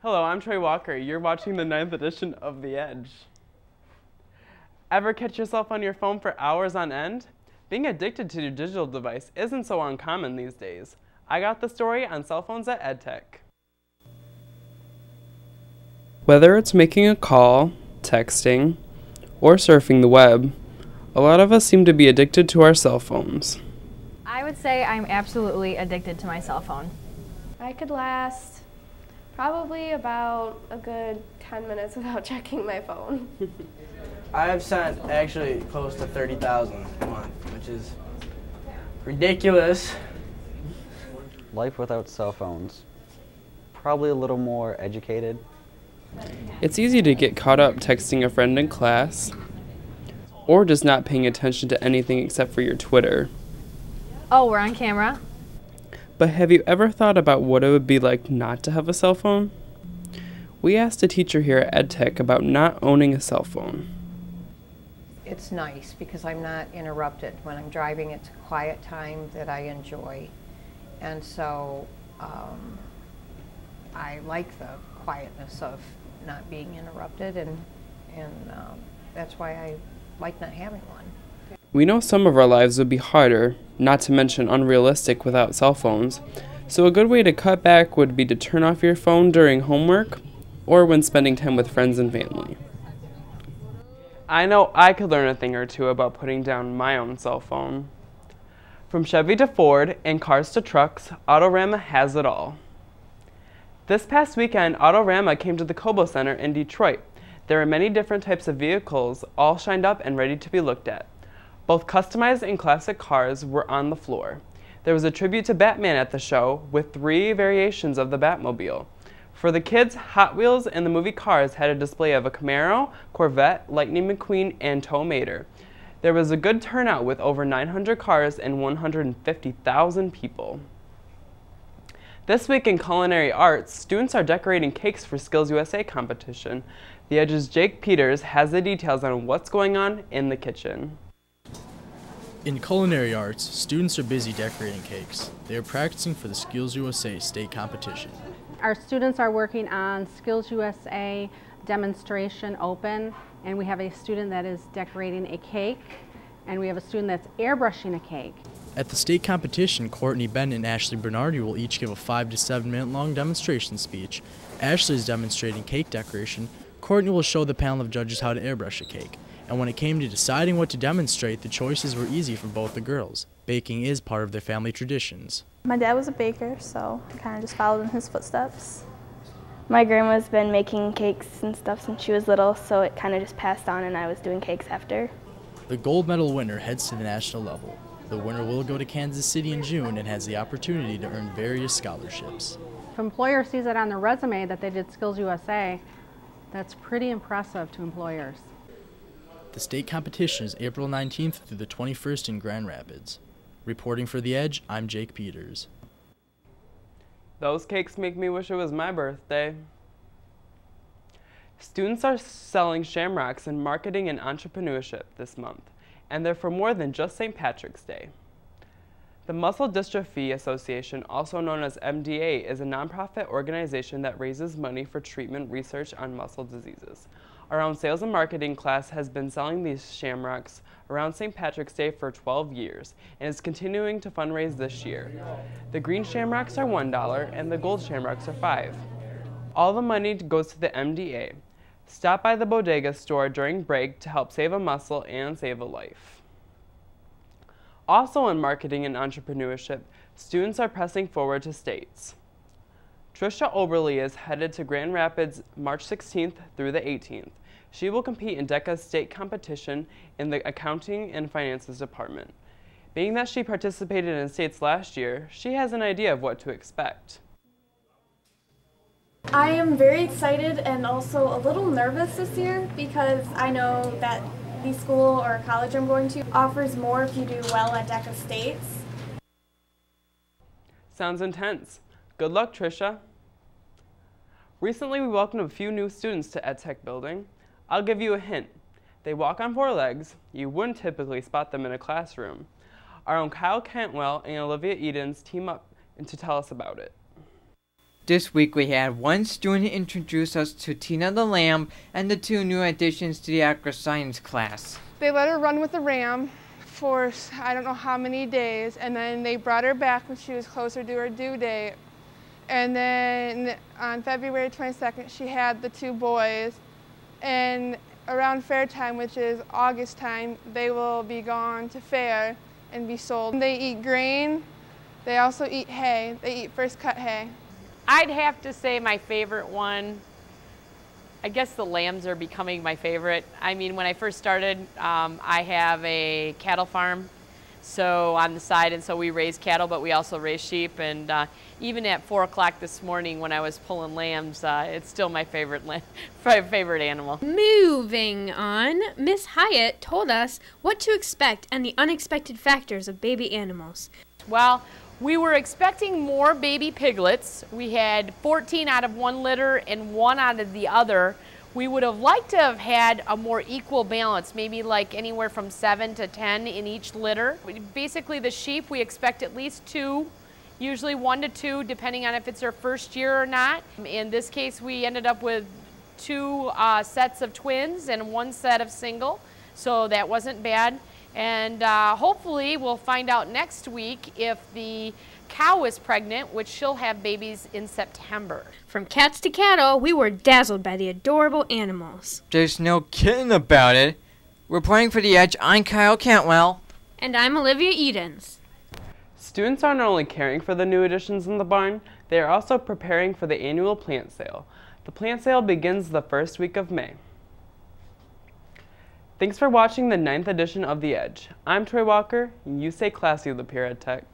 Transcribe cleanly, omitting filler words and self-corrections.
Hello, I'm Trey Walker. You're watching the 9th edition of The Edge. Ever catch yourself on your phone for hours on end? Being addicted to your digital device isn't so uncommon these days. I got the story on cell phones at EdTech. Whether it's making a call, texting, or surfing the web, a lot of us seem to be addicted to our cell phones. I would say I'm absolutely addicted to my cell phone. I could last probably about a good 10 minutes without checking my phone. I've sent actually close to 30,000 a month, which is ridiculous. Life without cell phones. Probably a little more educated. It's easy to get caught up texting a friend in class, or just not paying attention to anything except for your Twitter. Oh, we're on camera? But have you ever thought about what it would be like not to have a cell phone? We asked a teacher here at EdTech about not owning a cell phone. It's nice because I'm not interrupted. When I'm driving, it's a quiet time that I enjoy. And so I like the quietness of not being interrupted, and that's why I like not having one. We know some of our lives would be harder, not to mention unrealistic, without cell phones, so a good way to cut back would be to turn off your phone during homework or when spending time with friends and family. I know I could learn a thing or two about putting down my own cell phone. From Chevy to Ford and cars to trucks, AutoRama has it all. This past weekend, AutoRama came to the Cobo Center in Detroit. There are many different types of vehicles, all shined up and ready to be looked at. Both customized and classic cars were on the floor. There was a tribute to Batman at the show, with 3 variations of the Batmobile. For the kids, Hot Wheels and the movie Cars had a display of a Camaro, Corvette, Lightning McQueen, and Tow Mater. There was a good turnout with over 900 cars and 150,000 people. This week in culinary arts, students are decorating cakes for Skills USA competition. The Edge's Jake Peters has the details on what's going on in the kitchen. In culinary arts, students are busy decorating cakes. They are practicing for the Skills USA state competition. Our students are working on Skills USA Demonstration Open, and we have a student that is decorating a cake, and we have a student that's airbrushing a cake. At the state competition, Courtney Bennett and Ashley Bernardi will each give a 5 to 7 minute long demonstration speech. Ashley is demonstrating cake decoration. Courtney will show the panel of judges how to airbrush a cake. And when it came to deciding what to demonstrate, the choices were easy for both the girls. Baking is part of their family traditions. My dad was a baker, so I kind of just followed in his footsteps. My grandma's been making cakes and stuff since she was little, so it kind of just passed on, and I was doing cakes after. The gold medal winner heads to the national level. The winner will go to Kansas City in June and has the opportunity to earn various scholarships. If an employer sees it on their resume that they did Skills USA, that's pretty impressive to employers. The state competition is April 19th through the 21st in Grand Rapids. Reporting for The Edge, I'm Jake Peters. Those cakes make me wish it was my birthday. Students are selling Shamrocks in marketing and entrepreneurship this month, and they're for more than just St. Patrick's Day. The Muscle Dystrophy Association, also known as MDA, is a nonprofit organization that raises money for treatment research on muscle diseases. Our own sales and marketing class has been selling these Shamrocks around St. Patrick's Day for 12 years and is continuing to fundraise this year. The green Shamrocks are $1 and the gold Shamrocks are $5. All the money goes to the MDA. Stop by the bodega store during break to help save a muscle and save a life. Also in marketing and entrepreneurship, students are pressing forward to states. Trisha Oberly is headed to Grand Rapids March 16th through the 18th. She will compete in DECA's state competition in the Accounting and Finances department. Being that she participated in states last year, she has an idea of what to expect. I am very excited and also a little nervous this year because I know that the school or college I'm going to offers more if you do well at DECA states. Sounds intense. Good luck, Trisha. Recently, we welcomed a few new students to EdTech building. I'll give you a hint. They walk on 4 legs. You wouldn't typically spot them in a classroom. Our own Kyle Cantwell and Olivia Edens team up to tell us about it. This week we had one student introduce us to Tina the Lamb and the two new additions to the Attica science class. They let her run with the ram for I don't know how many days, and then they brought her back when she was closer to her due date. And then on February 22nd, she had the two boys, and around fair time, which is August time, they will be gone to fair and be sold. They eat grain, they also eat hay, they eat first cut hay. I'd have to say my favorite one, I guess the lambs are becoming my favorite. I mean, when I first started, I have a cattle farm so on the side, and so we raise cattle, but we also raise sheep. And even at 4 o'clock this morning when I was pulling lambs, it's still my favorite animal. Moving on, Miss Hyatt told us what to expect and the unexpected factors of baby animals. Well, we were expecting more baby piglets. We had 14 out of one litter and 1 out of the other. We would have liked to have had a more equal balance, maybe like anywhere from 7 to 10 in each litter. Basically the sheep, we expect at least 2, usually 1 to 2, depending on if it's their first year or not. In this case, we ended up with 2 sets of twins and 1 set of single, so that wasn't bad. And hopefully we'll find out next week if the cow is pregnant, which she'll have babies in September. From cats to cattle, we were dazzled by the adorable animals. There's no kidding about it. We're playing for the Edge. I'm Kyle Cantwell. And I'm Olivia Edens. Students aren't only caring for the new additions in the barn, they are also preparing for the annual plant sale. The plant sale begins the first week of May. Thanks for watching the 9th edition of The Edge. I'm Troy Walker, and you stay classy, Lapeer Ed Tech.